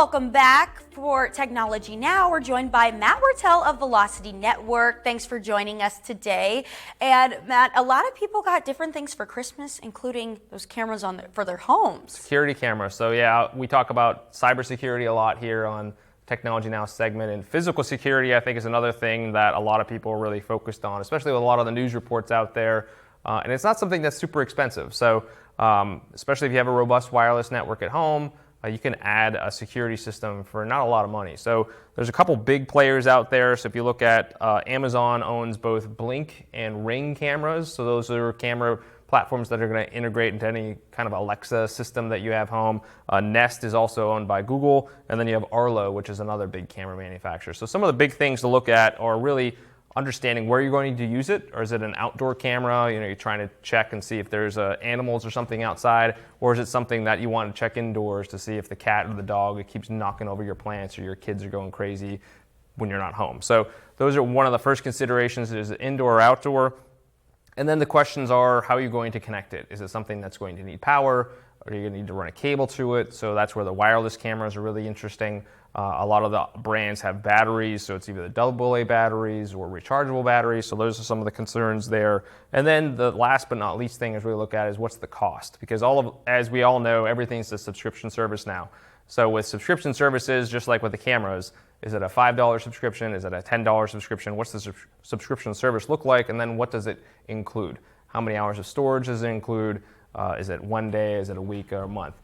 Welcome back for Technology Now. We're joined by Matt Wiertel of Velocity Network. Thanks for joining us today. And Matt, a lot of people got different things for Christmas, including those cameras for their homes. Security cameras. So yeah, we talk about cybersecurity a lot here on Technology Now segment, and physical security I think is another thing that a lot of people are really focused on, especially with a lot of the news reports out there. And it's not something that's super expensive. So especially if you have a robust wireless network at home, you can add a security system for not a lot of money. So there's a couple big players out there. So if you look at Amazon owns both Blink and Ring cameras. So those are camera platforms that are going to integrate into any kind of Alexa system that you have home. Nest is also owned by Google. And then you have Arlo, which is another big camera manufacturer. So some of the big things to look at are really understanding where you're going to use it, or is it an outdoor camera? You're trying to check and see if there's animals or something outside, or is it something that you want to check indoors to see if the cat or the dog keeps knocking over your plants or your kids are going crazy when you're not home. So those are one of the first considerations: is it indoor or outdoor? And then the questions are, how are you going to connect it? Is it something that's going to need power? Are you going to need to run a cable to it? So that's where the wireless cameras are really interesting. A lot of the brands have batteries, so it's either the AA batteries or rechargeable batteries. So those are some of the concerns there. And then the last but not least thing is we look at is what's the cost? Because as we all know, everything's a subscription service now. So with subscription services, just like with the cameras, is it a $5 subscription? Is it a $10 subscription? What's the subscription service look like? And then what does it include? How many hours of storage does it include? Is it 1 day? Is it a week or a month?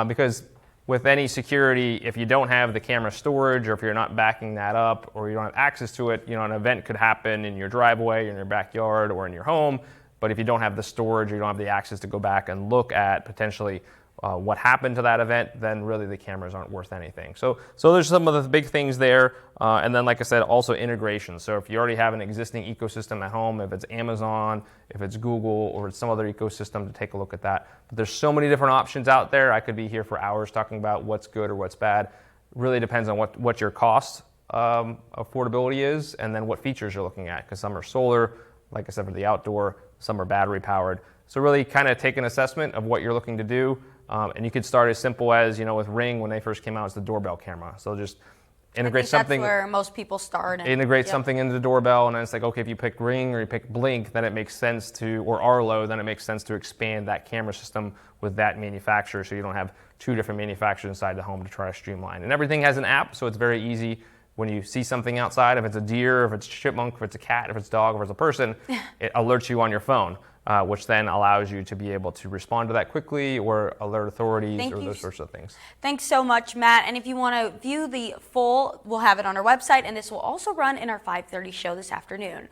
Because with any security, if you don't have the camera storage, or if you're not backing that up, or you don't have access to it, an event could happen in your driveway, in your backyard, or in your home. But if you don't have the storage, or you don't have the access to go back and look at potentially what happened to that event, then really the cameras aren't worth anything. So there's some of the big things there. And then, like I said, also integration. So if you already have an existing ecosystem at home, if it's Amazon, if it's Google, or it's some other ecosystem, to take a look at that. But there's so many different options out there. I could be here for hours talking about what's good or what's bad. Really depends on what your cost affordability is, and then what features you're looking at. Because some are solar, like I said, for the outdoor. Some are battery powered. So really kind of take an assessment of what you're looking to do. And you could start as simple as, with Ring, when they first came out, it's the doorbell camera. So just integrate something. That's where most people start. Integrate something into the doorbell, and then it's like, okay, if you pick Ring or you pick Blink, then it makes sense or Arlo, then it makes sense to expand that camera system with that manufacturer, so you don't have two different manufacturers inside the home to try to streamline. And everything has an app, so it's very easy. When you see something outside, if it's a deer, if it's a chipmunk, if it's a cat, if it's a dog, if it's a person, it alerts you on your phone. Which then allows you to be able to respond to that quickly, or alert authorities, or those sorts of things. Thanks so much, Matt. And if you want to view the full, we'll have it on our website, and this will also run in our 5:30 show this afternoon.